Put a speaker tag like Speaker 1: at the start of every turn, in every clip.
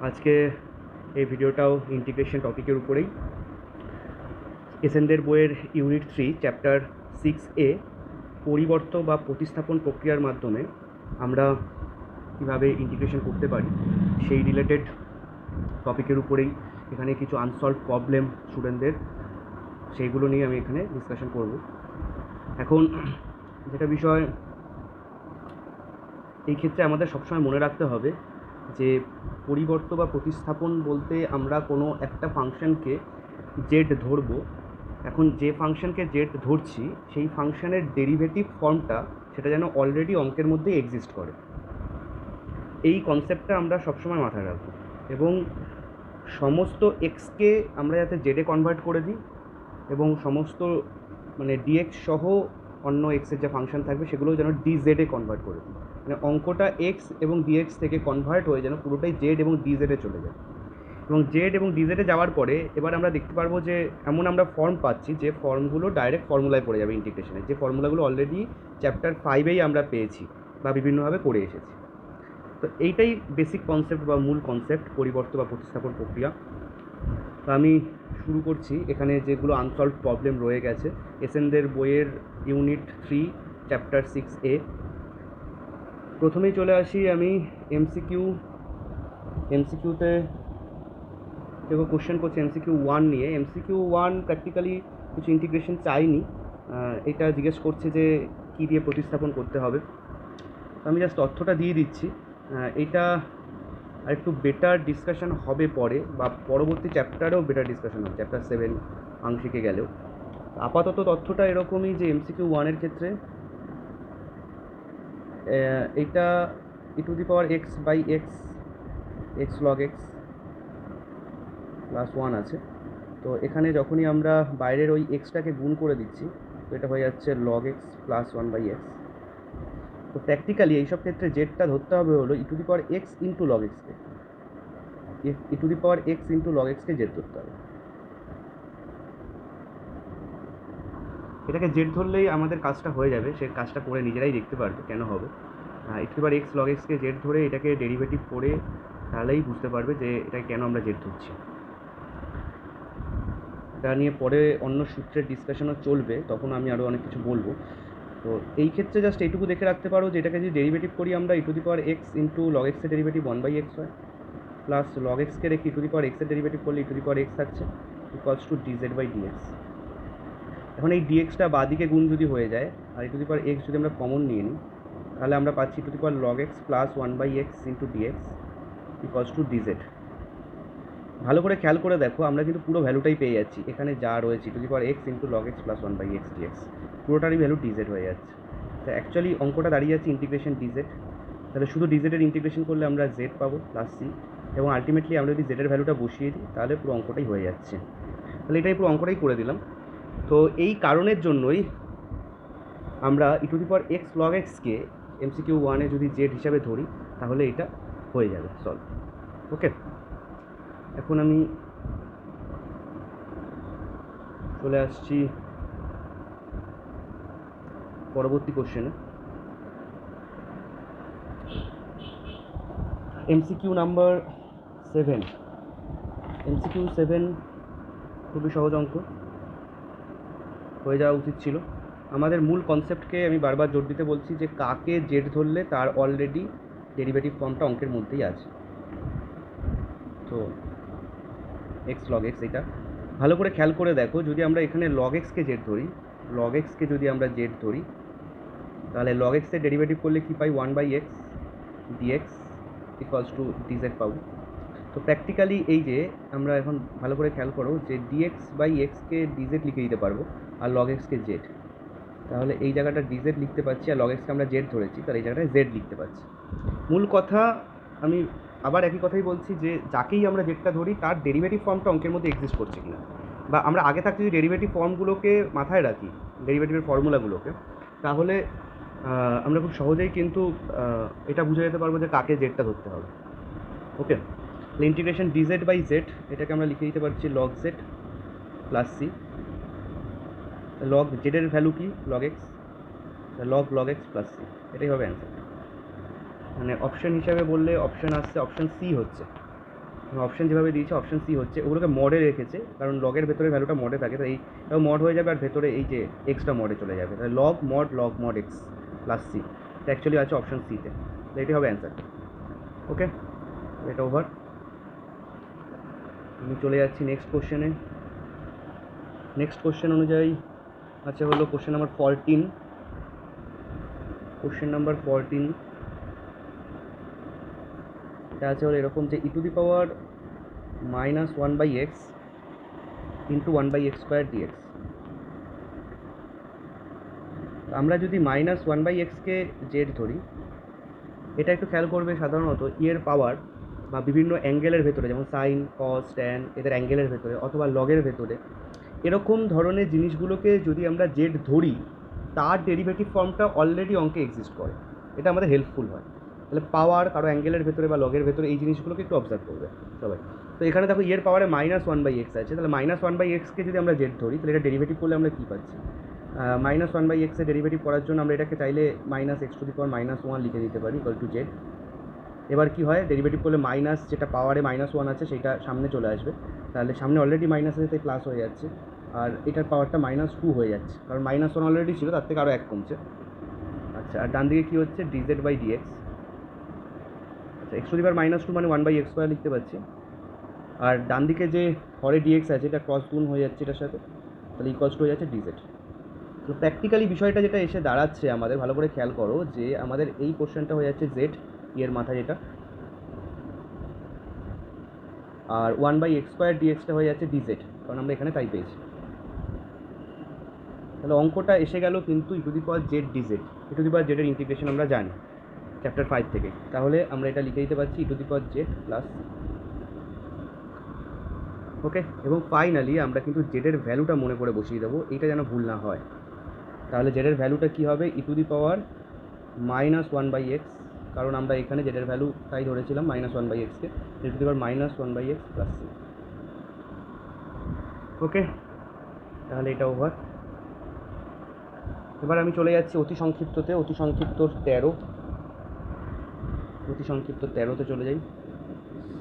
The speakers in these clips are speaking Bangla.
Speaker 1: আজকে এই ভিডিওটাও ইন্টিগ্রেশন টপিকের উপরেই। এসএনদের বইয়ের ইউনিট 3 চ্যাপ্টার 6A পরিবর্ত বা প্রতিস্থাপন প্রক্রিয়ার মাধ্যমে আমরা কীভাবে ইন্টিগ্রেশন করতে পারি সেই রিলেটেড টপিকের উপরেই এখানে কিছু আনসলভ প্রবলেম স্টুডেন্টদের, সেইগুলো নিয়ে আমি এখানে ডিসকাশন করব। এখন যেটা বিষয়, এই ক্ষেত্রে আমাদের সবসময় মনে রাখতে হবে যে পরিবর্ত বা প্রতিস্থাপন বলতে আমরা কোনো একটা ফাংশনকে জেড ধরবো। এখন যে ফাংশনকে জেড ধরছি সেই ফাংশনের ডেরিভেটিভ ফর্মটা সেটা যেন অলরেডি অঙ্কের মধ্যে এক্সিস্ট করে, এই কনসেপ্টটা আমরা সবসময় মাথায় রাখবো। এবং সমস্ত এক্সকে আমরা যাতে জেডে কনভার্ট করে দিই এবং সমস্ত ডিএক্স সহ অন্য এক্সের যে ফাংশন থাকবে সেগুলো যেন ডিজেডে কনভার্ট করে দিই, অঙ্কটা এক্স এবং ডিএক্স থেকে কনভার্ট হয়ে যেন পুরোটাই জেড এবং ডিজেডে চলে যায়। এবং জেড এবং ডিজেডে যাওয়ার পরে এবার আমরা দেখতে পারবো যে এমন আমরা ফর্ম পাচ্ছি যে ফর্মগুলো ডাইরেক্ট ফর্মুলায় পড়ে যাবে ইন্টিগ্রেশনে, যে ফর্মুলাগুলো অলরেডি চ্যাপ্টার 5-এই আমরা পেয়েছি বা বিভিন্নভাবে করে এসেছি। তো এইটাই বেসিক কনসেপ্ট বা মূল কনসেপ্ট পরিবর্ত বা প্রতিস্থাপন প্রক্রিয়া। তো আমি শুরু করছি। এখানে যেগুলো আনসলভ প্রবলেম রয়ে গেছে এসএনদের বইয়ের ইউনিট 3 চ্যাপ্টার 6A, প্রথমেই চলে আসি আমি এমসিকিউতে দেখো কোশ্চেন করছি MCQ 1 নিয়ে। MCQ 1 প্র্যাকটিক্যালি কিছু ইন্টিগ্রেশন চাইনি, এটা জিজ্ঞেস করছে যে কী দিয়ে প্রতিস্থাপন করতে হবে। আমি জাস্ট তথ্যটা দিয়ে দিচ্ছি। এটা আর একটু বেটার ডিসকাশন হবে পরে বা পরবর্তী চ্যাপ্টারেও বেটার ডিসকাশন হবে, চ্যাপ্টার 7 আংশিকে গেলেও। আপাতত তথ্যটা এরকমই যে MCQ 1-এর ক্ষেত্রে এটা e⁻x/x log x প্লাস 1 আছে। তো এখানে যখনই আমরা বাইরের ওই এক্সটাকে গুণ করে দিচ্ছি তো এটা হয়ে যাচ্ছে log x প্লাস 1/x। তো প্র্যাকটিক্যালি এইসব ক্ষেত্রে জেডটা ধরতে হবে হলো e⁻x ইন্টু log x-কে, e⁻x ইন্টু log x-কে জেড ধরতে হবে। এটাকে জেড ধরলেই আমাদের কাজটা হয়ে যাবে, সে কাজটা করে নিজেরাই দেখতে পারবে কেন হবে। e⁻x log x-কে জেড ধরে এটাকে ডেরিভেটিভ করে তাহলেই বুঝতে পারবে যে এটা কেন আমরা জেড ধরছি। এটা নিয়ে পরে অন্য সূত্রের ডিসকাশনও চলবে, তখন আমি আরও অনেক কিছু বলবো। তো এই ক্ষেত্রে জাস্ট এইটুকু দেখে রাখতে পারো যে এটাকে যদি ডেরিভেটিভ করি আমরা e⁻x into log x-এর derivative 1/x হয়, প্লাস log x-কে রেখে e⁻x-এর ডেরিভেটিভ করলে e⁻x থাকছে ইকুয়ালস টু dz/dx। এখন এই dxটা বাদিকে গুণ যদি হয়ে যায় আর e⁻x যদি আমরা কমন নিয়ে নিই তাহলে আমরা পাচ্ছি e⁻log x plus 1/x into dx equals to dz। ভালো করে খেয়াল করে দেখো, আমরা কিন্তু পুরো ভ্যালুটাই পেয়ে যাচ্ছি। এখানে যা রয়েছে e⁻x into log x plus 1/x dx পুরোটারই ভ্যালু dz হয়ে যাচ্ছে। তো অ্যাকচুয়ালি অঙ্কটা দাঁড়িয়ে যাচ্ছে ইন্টিগ্রেশন dz। তাহলে শুধু dz-এর ইন্টিগ্রেশন করলে আমরা z পাবো প্লাস c, এবং আলটিমেটলি আমরা যদি z-এর ভ্যালুটা বসিয়ে দিই তাহলে পুরো অঙ্কটাই হয়ে যাচ্ছে। তাহলে এটাই পুরো অঙ্কটাই করে দিলাম। তো এই কারণের জন্যই আমরা e⁻x log x-কে MCQ 1-এ যদি z হিসাবে ধরি তাহলে এটা হয়ে যাবে সলভ। ওকে, এখন আমি চলে আসছি পরবর্তী কোশ্চেনে। MCQ number 7। MCQ 7 খুবই সহজ অঙ্ক, হয়ে যাওয়া উচিত ছিল। আমাদের মূল কনসেপ্টকে আমি বারবার জোর দিতে বলছি যে কাকে জেড ধরলে তার অলরেডি ডেরিভেটিভ ফর্মটা অঙ্কের মধ্যেই আছে। তো x log x, এটা ভালো করে খেয়াল করে দেখো, যদি আমরা এখানে log x-কে জেড ধরি, log x-কে যদি আমরা জেড ধরি তাহলে log x-এর ডেরিভেটিভ করলে কী পাই 1/x dx equals to dz পাবো। তো প্র্যাকটিক্যালি এই যে আমরা এখন ভালো করে খেয়াল করো যে dx/x-কে dz লিখে দিতে পারবো আর log x-কে জেড। তাহলে এই জায়গাটা dz লিখতে পাচ্ছি আর log x-কে আমরা জেড ধরেছি, তাহলে এই জায়গাটায় জেড লিখতে পাচ্ছি। মূল কথা আমি আবার একই কথাই বলছি যে যাকেই আমরা জেডটা ধরি তার ডেরিভেটিভ ফর্মটা অঙ্কের মধ্যে এক্সিস্ট করছে কিনা, বা আমরা আগে থাকতে যদি ডেরিভেটিভ ফর্মগুলোকে মাথায় রাখি, ডেরিভেটিভের ফর্মুলাগুলোকে, তাহলে আমরা খুব সহজেই কিন্তু এটা বুঝে যেতে পারবো যে কাকে জেডটা ধরতে হবে। ওকে, ইন্টিগ্রেশন dz/z এটাকে আমরা লিখে দিতে পারছি log z plus c। log z-এর ভ্যালু কি log x, log x plus c, এটাই হবে অ্যান্সার। মানে অপশন হিসাবে বললে অপশন আসছে, অপশন সি হচ্ছে অপশান যেভাবে দিয়েছে অপশান সি হচ্ছে, ওগুলোকে মডে রেখেছে, কারণ লগের ভেতরে ভ্যালুটা মডে থাকে, তো এইটাও মড হয়ে যাবে, আর ভেতরে এই যে এক্সটা মডে চলে যাবে, তাহলে log mod x plus c, এটা অ্যাকচুয়ালি আছে অপশান সিতে, তো এটাই হবে অ্যান্সার। ওকে, এটা ওভার। আমি চলে যাচ্ছি নেক্সট কোশ্চেনে। নেক্সট কোশ্চেন অনুযায়ী আচ্ছা হলো কোশ্চেন নাম্বার 14। কোশ্চেন নাম্বার 14 এটা আছে হলো এরকম যে e to the power -1/x into 1/x² dx। আমরা যদি -1/xকে জেড ধরি, এটা একটু খেয়াল করবে, সাধারণত এর পাওয়ার বা বিভিন্ন অ্যাঙ্গেলের ভেতরে, যেমন সাইন, কস, ট্যান, এদের অ্যাঙ্গেলের ভেতরে অথবা লগের ভেতরে এরকম ধরনের জিনিসগুলোকে যদি আমরা জেড ধরি, তার ডেরিভেটিভ ফর্মটা অলরেডি অঙ্কে এক্সিস্ট করে, এটা আমাদের হেল্পফুল হয়। তাহলে পাওয়ার কারো অ্যাঙ্গেলের ভেতরে বা লগের ভেতরে এই জিনিসগুলোকে একটু অবজার্ভ করবে সবাই। তো এখানে দেখো এর পাওয়ারে -1/x আছে, তাহলে -1/xকে যদি আমরা জেড ধরি, তাহলে এটা ডেরিভেটিভ করলে আমরা কী পাচ্ছি? -1/x এর ডেরিভেটিভ করার জন্য আমরা এটাকে চাইলে -x⁻−1 লিখে দিতে পারি ইকুয়াল টু জেড। এবার কী হয়, ডেরিভেটিভ করলে মাইনাস যেটা পাওয়ারে -1 আছে সেটা সামনে চলে আসবে, তাহলে সামনে অলরেডি মাইনাস আছে তাই প্লাস হয়ে যাচ্ছে, আর এটার পাওয়ারটা -2 হয়ে যাচ্ছে, কারণ -1 অলরেডি ছিল, তার থেকে আরও 1 কমছে। আচ্ছা, আর ডান দিকে কী হচ্ছে, dz/dx। আচ্ছা, x⁻−2 মানে 1/x² লিখতে পাচ্ছি, আর ডান দিকে যে হরে dx আছে এটা ক্রস গুণ হয়ে যাচ্ছে এটার সাথে, তাহলে ইকুয়ালস টু হয়ে যাচ্ছে dz। তো প্র্যাকটিক্যালি বিষয়টা যেটা এসে দাঁড়াচ্ছে আমাদের, ভালো করে খেয়াল করো যে আমাদের এই কোশ্চেনটা হয়ে যাচ্ছে জেড এর মাথা যেটা, আর 1/x² dxটা হয়ে যাচ্ছে dz, কারণ আমরা এখানে তাই পেয়েছি। তাহলে অঙ্কটা এসে গেল কিন্তু e to the power z d z. E to the power জেডের ইন্টিগ্রেশন আমরা জানি চ্যাপ্টার 5 থেকে, তাহলে আমরা এটা লিখে দিতে পারছি e to the power z plus. Okay, এবং ফাইনালি আমরা কিন্তু জেডের ভ্যালুটা মনে করে বসিয়ে দেবো, এইটা যেন ভুল না হয়। তাহলে জেডের ভ্যালুটা কী হবে, ই টু দি পাওয়ার -1/x, কারণ আমরা এখানে জেডের ভ্যালু তাই ধরেছিলাম -1/xকে, e to the power -1/x plus c. Okay, তাহলে এটা ওভার। এবার আমি চলে যাচ্ছি অতি সংক্ষিপ্ততে, অতি সংক্ষিপ্ত 13। অতি সংক্ষিপ্ত 13তে চলে যাই।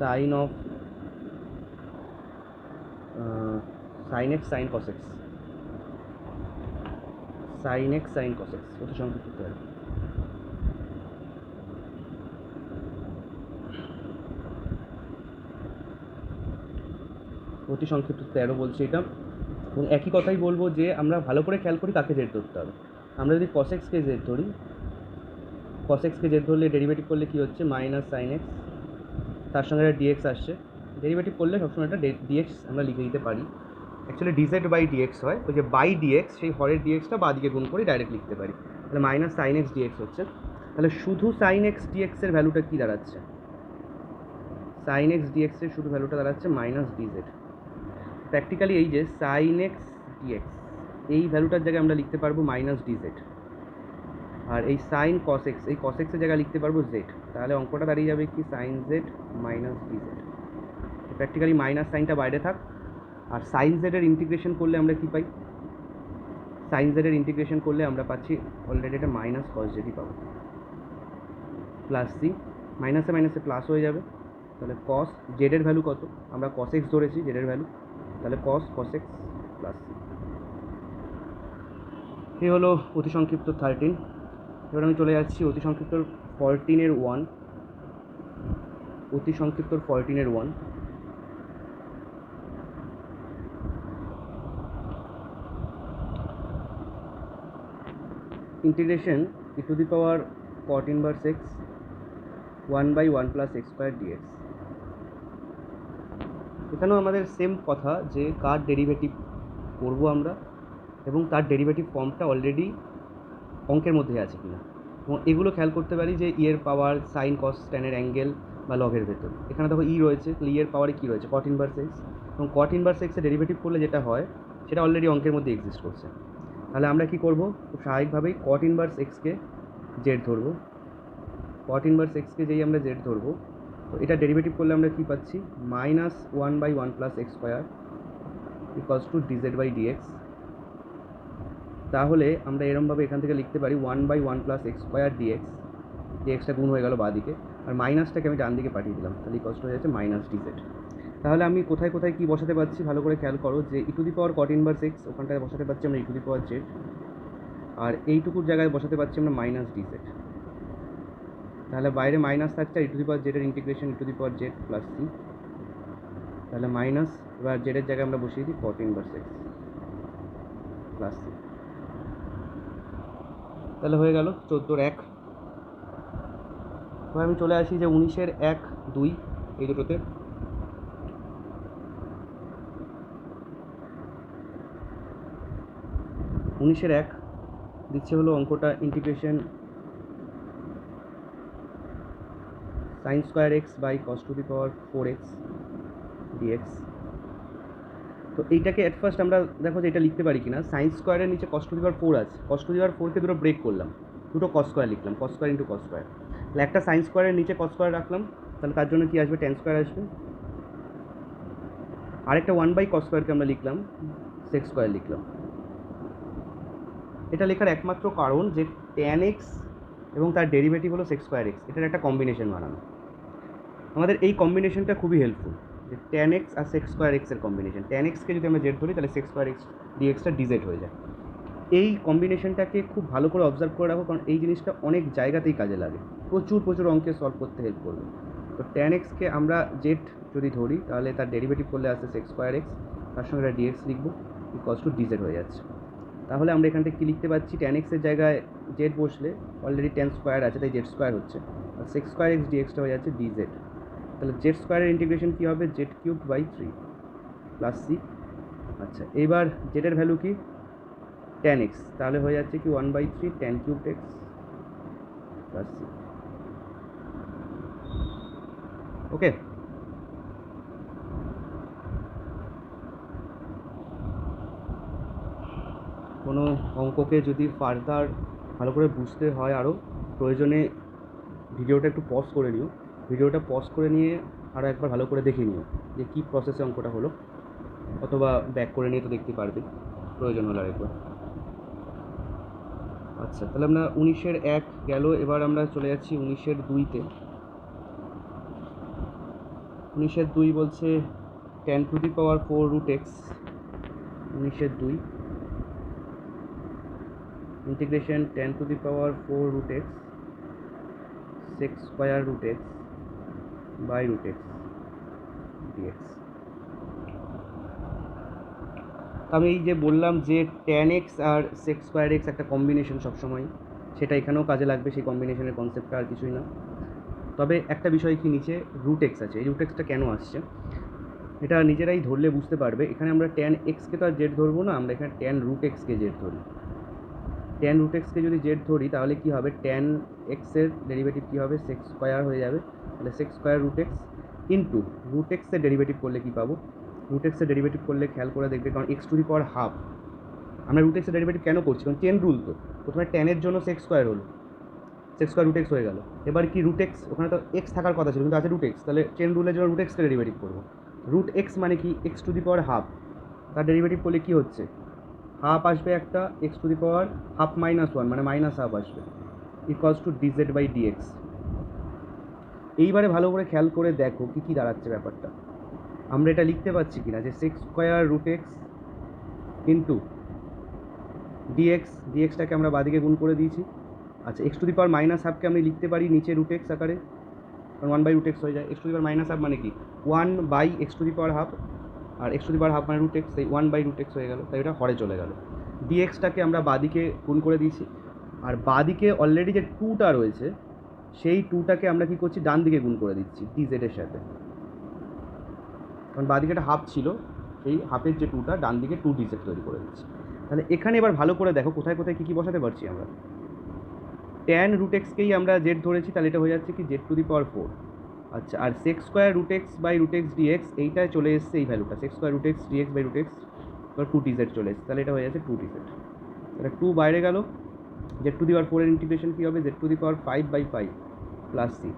Speaker 1: Sine of sine x sine cos x, sine x sine cos x, অতি সংক্ষিপ্ত 13। অতি সংক্ষিপ্ত 13 বলছি এটা, এবং একই কথাই বলবো যে আমরা ভালো করে খেয়াল করি কাকে জেড ধরতে হবে। আমরা যদি কস এক্সকে জেড ধরি, কস এক্সকে জেড ধরলে ডেরিভেটিভ করলে কী হচ্ছে, -sin x, তার সঙ্গে একটা ডিএক্স আসছে, ডেরিভেটিভ করলে সবসময় একটা ডিএক্স আমরা লিখে দিতে পারি। অ্যাকচুয়ালি dz/dx হয়, ওই যে বাই ডিএক্স, সেই হরের ডিএক্সটা বা দিকে গুণ করে ডাইরেক্ট লিখতে পারি, তাহলে -sin x dx হচ্ছে। তাহলে শুধু sin x dx এর ভ্যালুটা কী দাঁড়াচ্ছে, sin x dx এর শুধু ভ্যালুটা দাঁড়াচ্ছে -dz। প্র্যাকটিক্যালি এই যে sin x dx, এই ভ্যালুটার জায়গায় আমরা লিখতে পারবো -dz, আর এই সাইন কস এক্স, এই কস এক্সের জায়গায় লিখতে পারবো জেড, তাহলে অঙ্কটা দাঁড়িয়ে যাবে কি sin z -dz। Practically minus সাইনটা বাইরে থাক, আর সাইন জেডের ইন্টিগ্রেশন করলে আমরা কী পাই, সাইন জেডের ইন্টিগ্রেশন করলে আমরা পাচ্ছি অলরেডি এটা -cos জেডই পাবো, প্লাস সি, মাইনাসে মাইনাসে প্লাস হয়ে যাবে, তাহলে কস জেডের ভ্যালু কত, আমরা কস এক্স ধরেছি জেডের ভ্যালু, তাহলে কস এক্স প্লাস সি। এই হলো অতি সংক্ষিপ্ত 13। এবার আমি চলে যাচ্ছি অতি সংক্ষিপ্ত 14-এর 1। অতি সংক্ষিপ্ত 14-এর 1, integration e to the power cot inverse x 1/1 + x² dx। এখানেও আমাদের সেম কথা যে কার ডেরিভেটিভ করবো আমরা, এবং তার ডেরিভেটিভ ফর্মটা অলরেডি অঙ্কের মধ্যে আছে কিনা, এবং এগুলো খেয়াল করতে পারি যে এর পাওয়ার সাইন কস ট্যানের অ্যাঙ্গেল বা লগের ভেতর, এখানে দেখো ই রয়েছে, তাহলে এর পাওয়ারে কী রয়েছে, cot ইনভার্স x, এবং cot ইনভার্স এক্সের ডেরিভেটিভ করলে যেটা হয় সেটা অলরেডি অঙ্কের মধ্যে এক্সিস্ট করছে। তাহলে আমরা কী করবো, খুব স্বাভাবিকভাবেই cot ইনভার্স এক্সকে জেড ধরবো, cot ইনভার্স এক্সকে যেই আমরা জেড ধরবো, তো এটা ডেরিভেটিভ করলে আমরা কী পাচ্ছি, -1/1 + x² = dz/dx। তাহলে আমরা এরমভাবে এখান থেকে লিখতে পারি 1/1 + x² dx, ডিএক্সটা গুণ হয়ে গেল বাঁ দিকে, আর মাইনাসটাকে আমি ডান দিকে পাঠিয়ে দিলাম, তাহলে ইকুয়ালস টু হয়ে যাচ্ছে মাইনাস ডিজেড। তাহলে আমি কোথায় কোথায় কী বসাতে পারছি ভালো করে খেয়াল করো, যে e to the power cot inverse x ওখানটায় বসাতে পারছি আমরা ই টু দি পাওয়ার জেড, আর এইটুকুর জায়গায় বসাতে পারছি আমরা মাইনাস ডিজেড। তাহলে বাইরে মাইনাস থাকছে, আর ই টু দি পাওয়ার জেডের integration e to the power z plus c, তাহলে মাইনাস, এবার জেডের জায়গায় আমরা বসিয়ে দিই cot inverse x plus c, তাহলে হয়ে গেল 14-1। এবার আমি চলে আসি যে 19-1-2 এই দুটোতে। উনিশের 1 দিচ্ছে হলো অঙ্কটা integration sine square x by cos to the power 4x dx. তো এইটাকে অ্যাট ফার্স্ট আমরা দেখো যে এটা লিখতে পারি কিনা, সাইন স্কোয়ারের নিচে কস টু দি পাওয়ার 4 আছে, কস টু দি পাওয়ার 4কে দুটো ব্রেক করলাম, দুটো কস স্কোয়ার লিখলাম, cos square into cos square. তাহলে একটা সাইন স্কোয়ারের নিচে কস স্কোয়ার রাখলাম, তাহলে তার জন্য কী আসবে, ট্যান স্কোয়ার আসবে। আরেকটা 1/cos স্কোয়ারকে আমরা লিখলাম, সেক স্কোয়ার লিখলাম। এটা লেখার একমাত্র কারণ যে ট্যান এক্স এবং তার ডেরিভেটিভ হলো সেক স্কোয়ার এক্স, এটার একটা কম্বিনেশন বানানো। আমাদের এই কম্বিনেশনটা খুবই হেল্পফুল, যে ট্যান এক্স আর সেক স্কোয়ার এক্সের কম্বিনেশন। ট্যান এক্সকে যদি আমরা জেড ধরি তাহলে সেক স্কোয়ার এক্স ডিএক্সটা ডিজেড হয়ে যায়। এই কম্বিনেশনটাকে খুব ভালো করে অবজার্ভ করে রাখো, কারণ এই জিনিসটা অনেক জায়গাতেই কাজে লাগে, প্রচুর অঙ্কে সলভ করতে হেল্প করবে। তো ট্যান এক্সকে আমরা জেড যদি ধরি তাহলে তার ডেরিভেটিভ করলে আসছে সেক স্কোয়ার এক্স, তার সঙ্গে একটা ডিএক্স লিখবো, ইকুয়ালস টু ডিজেড হয়ে যাচ্ছে। তাহলে আমরা এখান থেকে কী লিখতে পাচ্ছি, ট্যান এক্সের জায়গায় জেড বসলে অলরেডি ট্যান স্কোয়ার আছে, তাই জেড স্কোয়ার হচ্ছে, আর সেক স্কোয়ার এক্স ডিএক্সটা হয়ে যাচ্ছে ডিজেড। তাহলে জেড স্কোয়ারের ইন্টিগ্রেশন কী হবে, z cube by 3 plus c. আচ্ছা, এবার জেডের ভ্যালু কি, ট্যান এক্স, তাহলে হয়ে যাচ্ছে কি 1/3 tan cube x plus c. Okay, কোনো অঙ্ককে যদি ফার্দার ভালো করে বুঝতে হয় আরও, প্রয়োজনে ভিডিওটা একটু পজ করে নিও, ভিডিওটা পজ করে নিয়ে আরও একবার ভালো করে দেখে নিও যে কী প্রসেসে অঙ্কটা হলো, অথবা ব্যাক করে নিয়ে তো দেখতে পারবে প্রয়োজন হলে আরেকবার। আচ্ছা, তাহলে আমরা 19-1 গেল, এবার আমরা চলে যাচ্ছি 19-2-তে। 19-2 বলছে tan to the power 4 root x, 19-2 integration tan to the power 4 root x sec square root x by root x dx. আমি এই যে বললাম যে ট্যান এক্স আর সেক স্কোয়ার এক্স একটা কম্বিনেশন সবসময়, সেটা এখানেও কাজে লাগবে, সেই কম্বিনেশনের কনসেপ্টটা আর কিছুই না। তবে একটা বিষয় কি, নিচে রুট এক্স আছে, এই রুট এক্সটা কেন আসছে এটা নিজেরাই ধরলে বুঝতে পারবে। এখানে আমরা ট্যান এক্সকে তো আর জেড ধরবো না, আমরা এখানে ট্যান রুট এক্সকে জেড ধরি। ট্যান রুট এক্সকে যদি জেড ধরি তাহলে কী হবে, ট্যান এক্সের ডেরিভেটিভ কী হবে, সেক স্কোয়ার হয়ে যাবে, তাহলে sec square root x into root এক্সের ডেরিভেটিভ করলে কী পাবো, রুট এক্সের ডেরিভেটিভ করলে খেয়াল করে দেখবে, কারণ x to the power half, আমরা রুট এক্সের ডেরিভেটিভ কেন করছি, কারণ চেন রুল তো, প্রথমে ট্যানের জন্য সেক স্কোয়ার হলো, সেক স্কোয়ার রুট এক্স হয়ে গেল। এবার কি রুট এক্স, ওখানে তো এক্স থাকার কথা ছিল কিন্তু আছে রুট এক্স, তাহলে চেন রুলের জন্য রুট এক্সকে ডেরিভেটিভ করবো। রুট এক্স মানে কি, x to the power half, তার ডেরিভেটিভ করলে কী হচ্ছে, হাফ আসবে একটা, x to the power half minus 1 মানে মাইনাস হাফ আসবে, equals to dz by dx. এইবারে ভালো করে খেয়াল করে দেখো কী কী দাঁড়াচ্ছে ব্যাপারটা, আমরা এটা লিখতে পাচ্ছি কিনা, যে sec square root x into d x, ডিএক্সটাকে আমরা বাদিকে গুণ করে দিয়েছি। আচ্ছা, x to the power minus হাফকে আমি লিখতে পারি নিচে রুট এক্স আকারে, কারণ 1/√x হয়ে যায়। X to the power minus half মানে কি, 1/x to the power half, আর x to the power half মানে রুট এক্স, সেই 1/√x হয়ে গেল, তাই এটা হরে চলে গেল। ডিএক্সটাকে আমরা বাদিকে গুণ করে দিয়েছি, আর বাদিকে অলরেডি যে 2টা রয়েছে সেই 2টাকে আমরা কী করছি, ডান দিকে গুণ করে দিচ্ছি ডিজেডের সাথে, কারণ বাদিকে একটা হাফ ছিল, সেই হাফের যে 2টা ডান দিকে 2 ডিজেড তৈরি করে দিচ্ছি। তাহলে এখানে এবার ভালো করে দেখো কোথায় কোথায় কী কী বসাতে পারছি আমরা। ট্যান রুট এক্সকেই আমরা জেড ধরেছি, তাহলে এটা হয়ে যাচ্ছে কি জেড টু দি পাওয়ার 4। আচ্ছা, আর sec square root x by root x d x, এইটায় চলে এসছে এই ভ্যালুটা, sec square root x d x by root x, এবার 2 ডিজেড চলে এসছে, তাহলে এটা হয়ে যাচ্ছে 2 ডিজেড। তাহলে 2 বাইরে গেল, জেড টু দি পাওয়ার 4 এর ইন্টিগ্রেশন কী হবে, z to the power 5/5 plus c.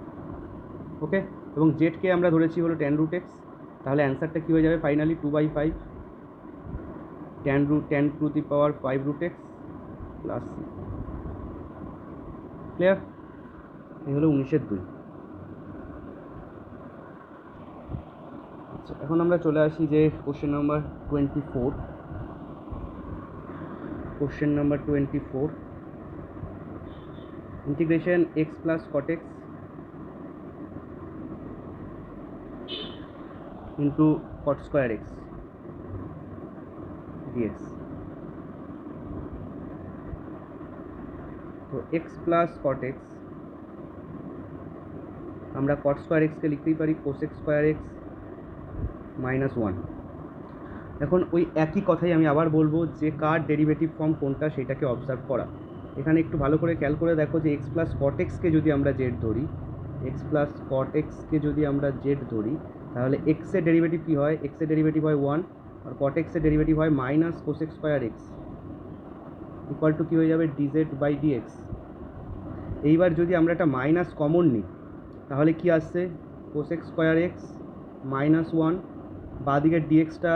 Speaker 1: Okay, এবং জেডকে আমরা ধরেছি হলো ট্যান রুট এক্স, তাহলে অ্যান্সারটা কী হয়ে যাবে finally 2/5 tan to the power 5 root x plus c. Clear? এই হলো 19-2। আচ্ছা, এখন আমরা চলে আসি যে question number 24। Question number 24, integration x plus cot x into cot square x dx. তো এক্স প্লাস কট এক্স আমরা কট স্কোয়ার এক্সকে লিখতেই পারি কোসেক স্কোয়ার এক্স মাইনাস 1। এখন ওই একই কথাই আমি আবার বলবো যে কার ডেরিভেটিভ ফর্ম কোনটা সেটাকে অবজার্ভ করা। এখানে একটু ভালো করে খেয়াল করে দেখো যে এক্স প্লাস কট এক্সকে যদি আমরা জেড ধরি, এক্স প্লাস কট এক্সকে যদি আমরা জেড ধরি, তাহলে এক্সের ডেরিভেটিভ কী হয়? এক্সের ডেরিভেটিভ হয় 1, আর কট এক্সের ডেরিভেটিভ হয় minus cosec square x equal to কী হয়ে যাবে? D z by d x. এইবার যদি আমরা একটা মাইনাস কমন নিই তাহলে কি আসছে? কোসেক স্কোয়ার এক্স মাইনাস 1, বাঁদিকের ডিএক্সটা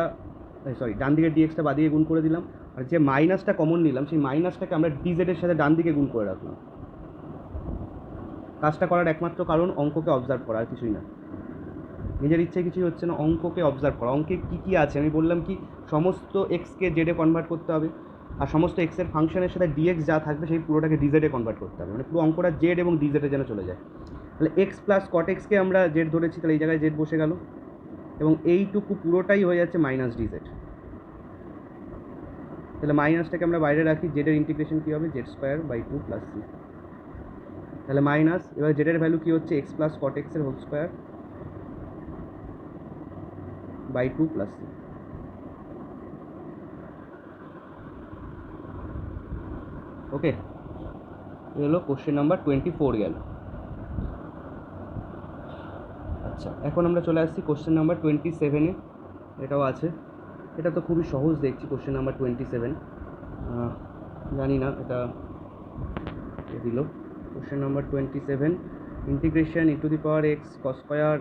Speaker 1: ডান দিকের ডিএক্সটা বাঁদিকে গুণ করে দিলাম, আর যে মাইনাসটা কমন নিলাম সেই মাইনাসটাকে আমরা ডিজেডের সাথে ডান দিকে গুণ করে রাখলাম। কাজটা করার একমাত্র কারণ অঙ্ককে অবজার্ভ করা, আর কিছুই না। নিজের ইচ্ছে কিছুই হচ্ছে না, অঙ্ককে অবজার্ভ করা। অঙ্কে কী কী আছে আমি বললাম কি, সমস্ত এক্সকে জেডে কনভার্ট করতে হবে, আর সমস্ত এক্সের ফাংশনের সাথে ডিএক্স যা থাকবে সেই পুরোটাকে ডিজেডে কনভার্ট করতে হবে, মানে পুরো অঙ্কটা জেড এবং ডিজেডে যেন চলে যায়। তাহলে এক্স প্লাস কট এক্সকে আমরা জেড ধরেছি, তাহলে এই জায়গায় জেড বসে গেল, এবং এইটুকু পুরোটাই হয়ে যাচ্ছে মাইনাস ডিজেড। তাহলে মাইনাসটাকে আমরা বাইরে রাখি, জেডের ইন্টিগ্রেশন কী হবে? Z square by 2 plus c. তাহলে মাইনাস, এবার জেডের ভ্যালু কী হচ্ছে? এক্স প্লাস কট এক্সের whole square by 2 plus c. Okay, এ হলো কোশ্চেন নাম্বার 24 গেল। আচ্ছা, এখন আমরা চলে আসছি কোশ্চেন নাম্বার 27-এ। এটাও আছে, এটা তো খুবই সহজ দেখছি। কোশ্চেন নাম্বার 27, জানি না এটা দিল। Question number 27, integration e to the power x cos square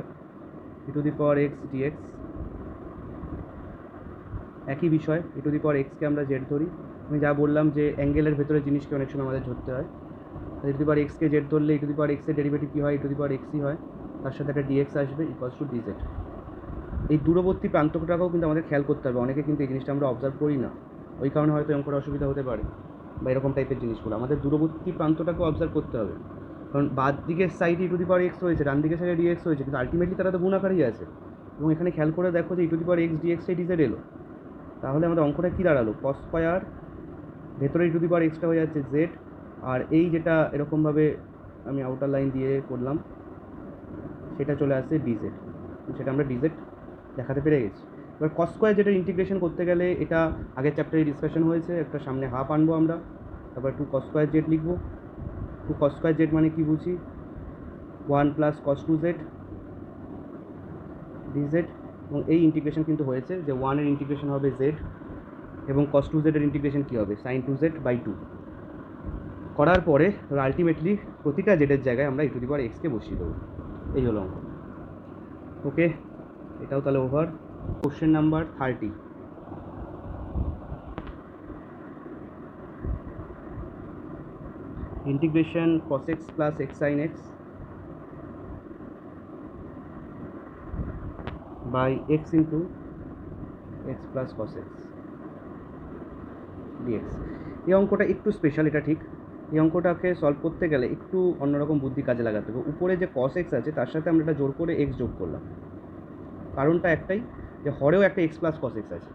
Speaker 1: e to the power x dx. একই বিষয়, ই টু দি পাওয়ার এক্সকে আমরা জেড ধরি। আমি যা বললাম যে অ্যাঙ্গেলের ভেতরে জিনিসকে অনেক সময় আমাদের ধরতে হয়। ই টু দি পাওয়ার এক্সকে জেড ধরলে ই টু দি পাওয়ার এক্সের ডেরিভেটিভ কী হয়? ই টু দি পাওয়ার এক্সই হয়, তার সাথে একটা ডিএক্স আসবে ইকুয়ালস টু ডিজেড। এই দূরবর্তী প্রান্তটাকেও কিন্তু আমাদের খেয়াল করতে হবে। অনেকে কিন্তু এই জিনিসটা আমরা অবজার্ভ করি না, ওই কারণে হয়তো অঙ্কটা অসুবিধা হতে পারে, বা এরকম টাইপের জিনিসগুলো আমাদের দূরবর্তী প্রান্তটাকেও অবজার্ভ করতে হবে। কারণ বাদ দিকের সাইডে ই টু দি পাওয়ার এক্স রয়েছে, ডান দিকের সাইডে ডিএক্স রয়েছে, কিন্তু আলটিমেটলি তারা তো গুণ আকারেই আছে। এবং এখানে খেয়াল করে দেখো যে e to the power x ডিএক্সে ডিজেড এলো, তাহলে আমাদের অঙ্কটা কী দাঁড়ালো? কস স্কোয়ার, ভেতরে ই টু দি পাওয়ার এক্সটা হয়ে যাচ্ছে জেড, আর এই যেটা এরকমভাবে আমি আউটার লাইন দিয়ে করলাম সেটা চলে আসছে ডিজেড, সেটা আমরা ডিজেড দেখাতে পেরে গেছি। এবার কস স্কোয়ার যেটা ইন্টিগ্রেশন করতে গেলে, এটা আগের চ্যাপ্টারে ডিসকাশন হয়েছে, একটা সামনে হাফ আনবো আমরা, তারপর 2 cos স্কোয়ার জেড লিখবো। 2 cos স্কোয়ার জেড মানে কি বুঝি? 1 প্লাস cos 2z ডিজেড। এবং এই ইন্টিগ্রেশন কিন্তু হয়েছে যে 1 এর ইন্টিগ্রেশন হবে জেড, এবং cos 2z এর ইন্টিগ্রেশন কী হবে? sin 2z by 2। করার পরে আলটিমেটলি প্রতিটা জেডের জায়গায় আমরা ই টু দি পাওয়ার এক্সকে বসিয়ে দেবো। এই হলো অঙ্ক। ওকে, এটাও তাহলে over. Question number 30, integration cos x plus x sin x by x into x plus cos x dx. এই অঙ্কটা একটু স্পেশাল, এটা ঠিক। এই অঙ্কটাকে সলভ করতে গেলে একটু অন্যরকম বুদ্ধি কাজে লাগাতে হবে। উপরে যে cos x আছে তার সাথে আমরা একটা জোর করে x যোগ করলাম, কারণটা একটাই যে হরেও একটা x প্লাস cos x আছে।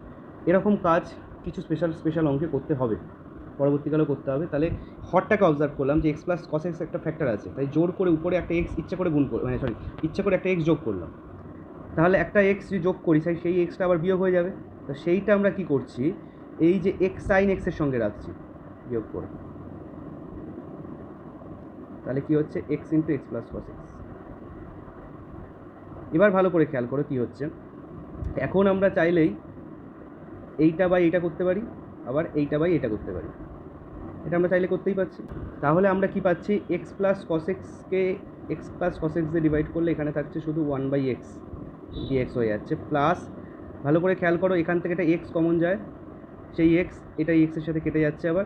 Speaker 1: এরকম কাজ কিছু স্পেশাল অঙ্কে করতে হবে, পরবর্তীকালেও করতে হবে। তাহলে হরটাকে অবজার্ভ করলাম যে x প্লাস cos x একটা ফ্যাক্টর আছে, তাই জোর করে উপরে একটা x ইচ্ছা করে গুণ করে, ইচ্ছা করে একটা x যোগ করলাম। তাহলে একটা x যদি যোগ করি সেই এক্সটা আবার বিয়োগ হয়ে যাবে। তো সেইটা আমরা কি করছি? এই যে x sin x এর সঙ্গে রাখছি বিয়োগ করে, তাহলে কি হচ্ছে? x into x plus cos x। এবার ভালো করে খেয়াল করো কী হচ্ছে। এখন আমরা চাইলেই এইটা বাই এইটা করতে পারি, আবার এইটা বাই এটা করতে পারি। এটা আমরা চাইলে করতেই পারছি। তাহলে আমরা কি পাচ্ছি? x plus cos x-কে x plus cos x দিয়ে ডিভাইড করলে এখানে থাকছে শুধু 1/x dx হয়ে যাচ্ছে, প্লাস ভালো করে খেয়াল করো এখান থেকে একটা x কমন যায়, সেই x এটা x এর সাথে কেটে যাচ্ছে আবার।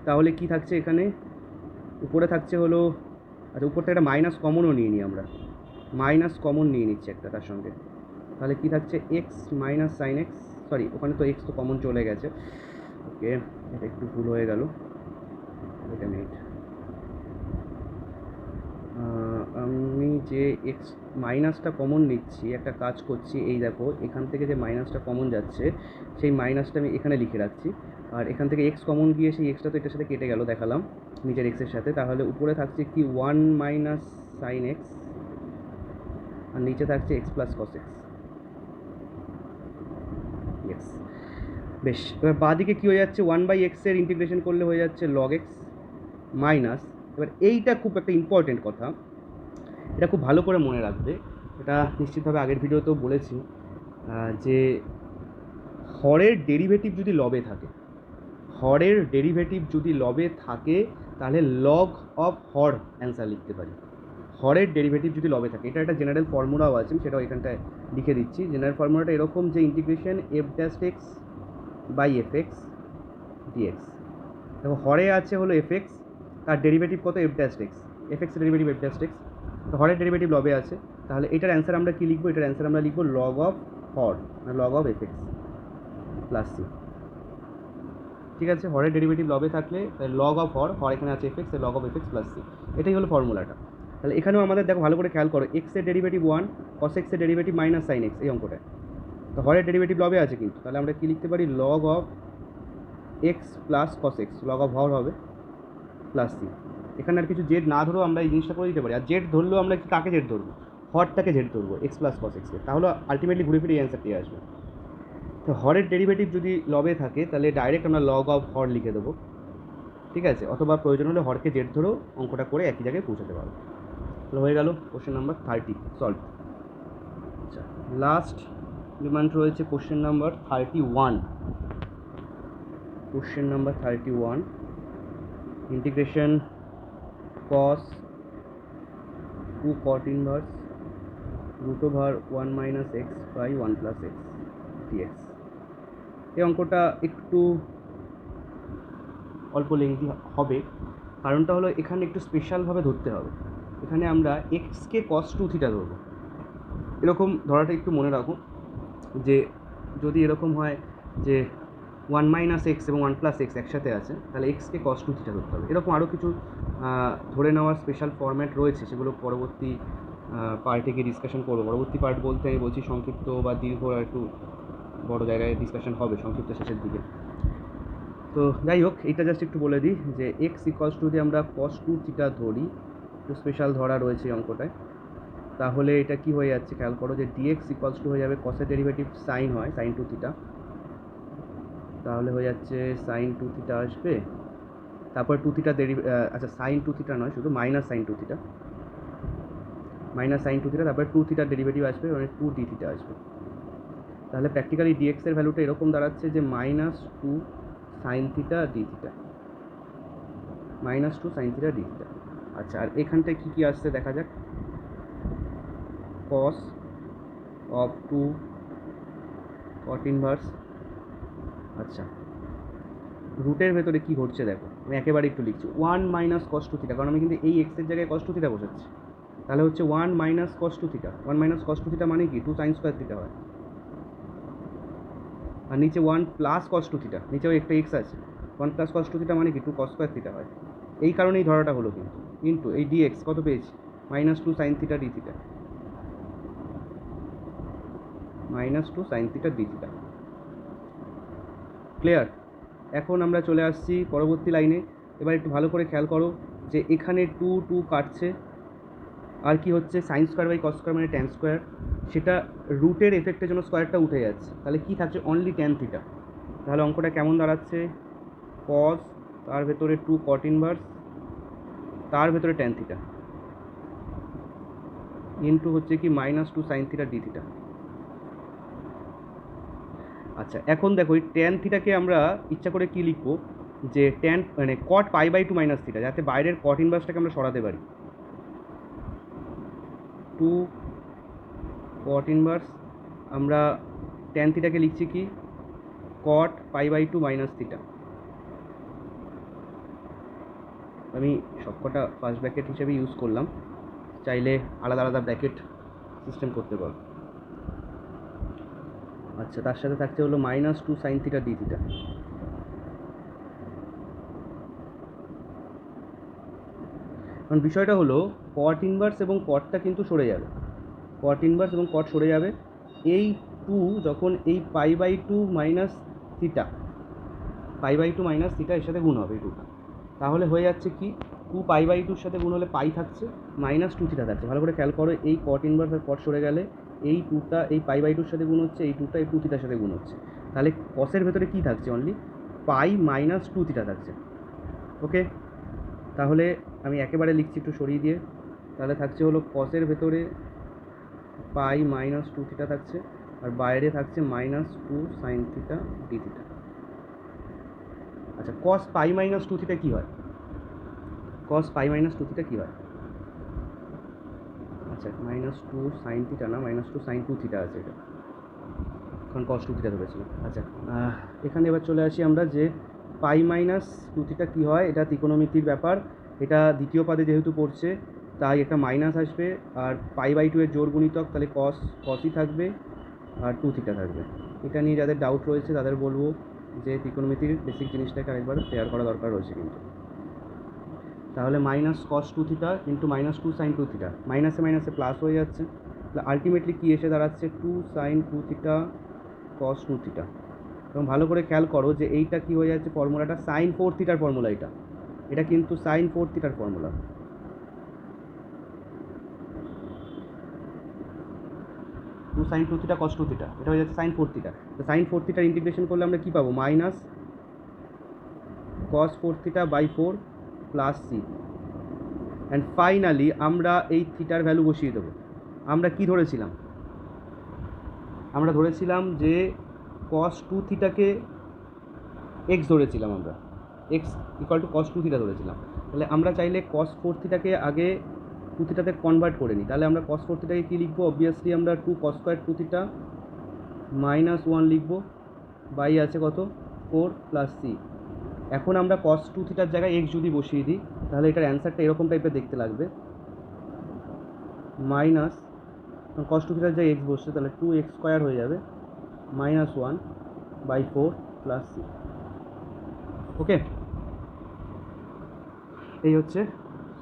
Speaker 1: তাহলে কি থাকছে এখানে? উপরে থাকছে হলো, আচ্ছা উপর থেকে একটা মাইনাস কমনও নিয়ে নিই আমরা, মাইনাস কমন নিয়ে নিচ্ছি একটা তার সঙ্গে, তাহলে কি থাকছে x minus sine x, sorry ওখানে তো এক্স তো কমন চলে গেছে, ওকে এটা একটু ভুল হয়ে গেল, এটা মিনিট, আমি যে এক্স মাইনাসটা কমন নিচ্ছি, একটা কাজ করছি, এই দেখো এখান থেকে যে মাইনাসটা কমন যাচ্ছে সেই মাইনাসটা আমি এখানে লিখে রাখছি, আর এখান থেকে এক্স কমন গিয়ে সেই এক্সটা তো এটার সাথে কেটে গেল দেখালাম নিজের এক্সের সাথে, তাহলে উপরে থাকছে কি 1 মাইনাস সাইন এক্স আর নিচে থাকছে x plus cos x. X বেশ, এবার বাঁদিকে কী হয়ে যাচ্ছে 1/x-এর ইন্টিগ্রেশন করলে হয়ে যাচ্ছে লগ এক্স মাইনাস, এবার এইটা খুব একটা ইম্পর্টেন্ট কথা, এটা খুব ভালো করে মনে রাখবে, এটা নিশ্চিতভাবে আগের ভিডিওতেও বলেছি, যে হরের ডেরিভেটিভ যদি লবে থাকে, হরের ডেরিভেটিভ যদি লবে থাকে তাহলে লগ অফ হর অ্যান্সার লিখতে পারি। হরের ডেরিভেটিভ যদি লবে থাকে, এটা একটা জেনারেল ফর্মুলাও আছে, সেটাও এখানটায় লিখে দিচ্ছি। জেনারেল ফর্মুলাটা এরকম যে integration f dash x by f x dx, দেখো হরে আছে হলো এফ এক্স, তার ডেরিভেটিভ কত এফ ড্যাশ এক্স, এফ এক্সের ডেরিভেটিভ এফ ড্যাশ এক্স, তো হরের ডেরিভেটিভ লবে আছে, তাহলে এটার অ্যান্সার আমরা কী লিখবো, এটার অ্যান্সার আমরা লিখবো লগ অফ হর, log of f x plus c. ঠিক আছে, হরের ডেরিভেটিভ লবে থাকলে লগ অফ হর, হর এখানে আছে f x, log of f x plus c, এটাই হলো ফর্মুলাটা। তাহলে এখানেও আমাদের দেখো ভালো করে খেয়াল করো, এক্সের ডেরিভেটিভ 1, কস এক্সের ডেরিভেটিভ মাইনাস সাইন এক্স, এই অঙ্কটায় তো হরের ডেরিভেটিভ লবে আছে কিন্তু, তাহলে আমরা কী লিখতে পারি log of x plus cos x, log of হর হবে প্লাস সি। এখানে আর কিছু জেড না ধরেও আমরা এই জিনিসটা করে দিতে পারি, আর জেড ধরলেও আমরা কাকে জেড ধরবো, হরটাকে জেড ধরবো, এক্স প্লাস কস এক্সকে, তাহলে আলটিমেটলি ঘুরে ফিরে এই অ্যান্সারটি আসবে। তো হরের ডেরিভেটিভ যদি লবে থাকে তাহলে ডাইরেক্ট আমরা লগ অফ হর লিখে দেবো, ঠিক আছে, অথবা প্রয়োজন হলে হরকে জেড ধরেও অঙ্কটা করে একই জায়গায় পৌঁছাতে পারবো। তাহলে হয়ে গেল কোশ্চেন নাম্বার 30 সলভ। আচ্ছা, লাস্ট রিমান্ড রয়েছে question number 31। Question number 31, integration cos 2 cot inverse root over 1 minus x by 1 plus x dx। এই অঙ্কটা একটু অল্প লেংথি হবে, কারণটা হলো এখানে একটু স্পেশালভাবে ধরতে হবে, এখানে আমরা এক্সকে cos 2 থিটা ধরবো। এরকম ধরাটা একটু মনে রাখো, যে যদি এরকম হয় যে 1 মাইনাস এক্স এবং 1 প্লাস এক্স একসাথে আছে, তাহলে এক্সকে cos 2 থিটা ধরতে হবে। এরকম আরও কিছু ধরে নেওয়ার স্পেশাল ফরম্যাট রয়েছে, সেগুলো পরবর্তী পার্টে গিয়ে ডিসকাশন করবো। পরবর্তী পার্ট বলতে আমি বলছি সংক্ষিপ্ত বা দীর্ঘ, একটু বড় জায়গায় ডিসকাশন হবে সংক্ষিপ্ত শেষের দিকে। তো যাই হোক, এইটা জাস্ট একটু বলে দিই যে এক্স ইকুয়ালস টু যদি আমরা cos 2 থিটা ধরি, একটু স্পেশাল ধরা রয়েছে এই অঙ্কটায়, তাহলে এটা কি হয়ে যাচ্ছে খেয়াল করো, যে ডিএক্স ইকুয়ালস টু হয়ে যাবে কসের ডেরিভেটিভ সাইন হয় sin 2 থিটা, তাহলে হয়ে যাচ্ছে sin 2 থিটা আসবে, তারপর 2 থিটা আচ্ছা sin 2 থিটা নয়, শুধু minus sin 2 theta, minus sin 2 theta, তারপরে 2 থিটার ডেরিভেটিভ আসবে, মানে 2 ডি থিটা আসবে। তাহলে প্র্যাকটিক্যালি ডিএক্সের ভ্যালুটা এরকম দাঁড়াচ্ছে যে -2 sin theta D theta, -2 sin theta D theta. আচ্ছা, আর এখানটায় কী কী আসছে দেখা যাক, cos of 2 cot inverse। আচ্ছা, রুটের ভেতরে কী ঘটছে দেখো, আমি একেবারে একটু লিখছি 1 মাইনাস cos 2 থিটা, কারণ আমি কিন্তু এই এক্সের জায়গায় cos 2 থিটা বসাচ্ছি, তাহলে হচ্ছে 1 minus cos 2 theta. 1 minus cos 2 theta মানে কি 2 sin স্কোয়ার থিটা হয়, আর নিচে 1 প্লাস cos 2 থিটা, নিচেও একটা এক্স আছে, 1 প্লাস cos 2 থিটা মানে কি 2 cos স্কোয়ার থিটা হয়। এই কারণেই ধরাটা হলো কিন্তু, ইন্টু এই ডিএক্স কত পেয়েছি -2 sin theta D theta, -2 sin theta D theta. Clear? এখন আমরা চলে আসছি পরবর্তী লাইনে। এবার একটু ভালো করে খেয়াল করো যে এখানে 2 2 কাটছে, আর কি হচ্ছে sine square by cos square মানে ট্যান স্কোয়ার, সেটা রুটের এফেক্টের জন্য স্কোয়ারটা উঠে যাচ্ছে, তাহলে কি থাকছে অনলি ট্যান থিটা। তাহলে অঙ্কটা কেমন দাঁড়াচ্ছে, কস তার ভেতরে 2 কট ইনভার্স তার ভেতরে ট্যান থিটা ইন্টু হচ্ছে কি -2 সাইন থিটা ডি থিটা। আচ্ছা, এখন দেখো এই ট্যান থিটাকে আমরা ইচ্ছা করে কী লিখবো, যে ট্যান মানে কট π/2 মাইনাস থিটা, যাতে বাইরের কট ইনভার্সটাকে আমরা সরাতে পারি। 2 কট ইনভার্স আমরা ট্যান থিটাকে লিখছি কি কট π/2 মাইনাস থিটা। আমি সবকটা ফার্স্ট ব্র্যাকেট হিসেবে ইউজ করলাম, চাইলে আলাদা আলাদা ব্র্যাকেট সিস্টেম করতে পারো। আচ্ছা, তার সাথে থাকছে হলো -2 sin থিটা ডি থিটা। কারণ বিষয়টা হলো কট ইনভার্স এবং কটটা কিন্তু সরে যাবে, কট ইনভার্স এবং কট সরে যাবে। এই 2 যখন এই π/2 মাইনাস থিটা, π/2 মাইনাস থিটা এর সাথে গুণ হবে এই 2টা, তাহলে হয়ে যাচ্ছে কি 2 π/2 এর সাথে গুণ হলে পাই থাকছে, -2 থিটা থাকছে। ভালো করে খেয়াল করো, এই কট ইনভার্স আর কট সরে গেলে এই 2টা এই π/2 এর সাথে গুণ হচ্ছে, এই 2টা এই 2 থিটার সাথে গুণ হচ্ছে। তাহলে কসের ভেতরে কি থাকছে? অনলি পাই -2 থিটা থাকছে। ওকে, তাহলে আমি একেবারে লিখছি একটু সরিয়ে দিয়ে। তাহলে থাকছে হলো কসের ভেতরে পাই -2 থিটা থাকছে, আর বাইরে থাকছে -2 sin থিটা ডি থিটা। আচ্ছা, cos পাই -2 থিটা কী হয়? cos পাই -2 থিটা কী হয়? আচ্ছা, -2 sin থিটা না, -2 sin 2 থিটা আছে এটা, কারণ cos 2 থিটা ধরেছিলাম। আচ্ছা, এখানে এবার চলে আসি আমরা যে পাই -2 থিটা কী হয়। এটা ত্রিকোণমিতির ব্যাপার, এটা দ্বিতীয় পাদে যেহেতু পড়ছে তাই একটা মাইনাস আসবে, আর π/2 এর জোড় গুণিতক, তাহলে কসই থাকবে আর 2 থিটা থাকবে। এটা নিয়ে যাদের ডাউট রয়েছে তাদের বলবো যে ত্রিকোণমিতির বেসিক জিনিসটাকে আরেকবার ক্লিয়ার করা দরকার রয়েছে কিন্তু। তাহলে -cos 2 theta into -2 sin 2 theta, মাইনাসে মাইনাসে প্লাস হয়ে যাচ্ছে, আলটিমেটলি কী এসে দাঁড়াচ্ছে 2 sin 2 থিটা cos 2 থিটা। এবং ভালো করে খেয়াল করো যে এইটা কী হয়ে যাচ্ছে, ফর্মুলাটা sin 4 থিটার ফর্মুলা, এটা কিন্তু sin 4 থিটার formula. Two sin 2 theta cos 2 theta, এটা হয়ে যাচ্ছে sin 4 থিটা। তো sin 4 থিটার ইন্টিগ্রেশন করলে আমরা কী পাবো? -cos 4 theta by 4 plus c. And finally আমরা এই থিটার ভ্যালু বসিয়ে দেবো। আমরা কি ধরেছিলাম? আমরা ধরেছিলাম যে cos 2 থিটাকে x ধরেছিলাম, আমরা x = cos 2 থিটা ধরেছিলাম। তাহলে আমরা চাইলে cos 4 থিটাকে আগে 2 থিটাতে কনভার্ট করে নিই। তাহলে আমরা cos 4 থিটাকে কী লিখবো? অবভিয়াসলি আমরা 2 cos স্কোয়ার 2 থিটা -1 লিখবো, বাই আছে কত 4 প্লাস সি। এখন আমরা cos 2 থিটার জায়গায় x যদি বসিয়ে দিই তাহলে এটার অ্যান্সারটা এরকম টাইপের দেখতে লাগবে, মাইনাস cos 2 থিটার জায়গায় x বসছে তাহলে 2x স্কোয়ার হয়ে যাবে -1 বাই 4 প্লাস সি। ওকে, এই হচ্ছে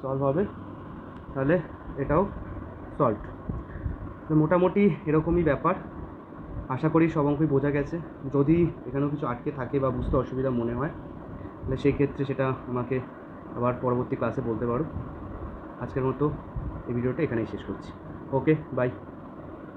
Speaker 1: সলভ হবে, তাহলে এটাও সলভড। তো মোটামুটি এরকমই ব্যাপার। আশা করি সব অঙ্কই বোঝা গেছে। যদি এখানেও কিছু আটকে থাকে বা বুঝতে অসুবিধা মনে হয় তাহলে সেই ক্ষেত্রে সেটা আমাকে আবার পরবর্তী ক্লাসে বলতে পারো। আজকের মতো এই ভিডিওটা এখানেই শেষ করছি। ওকে, বাই।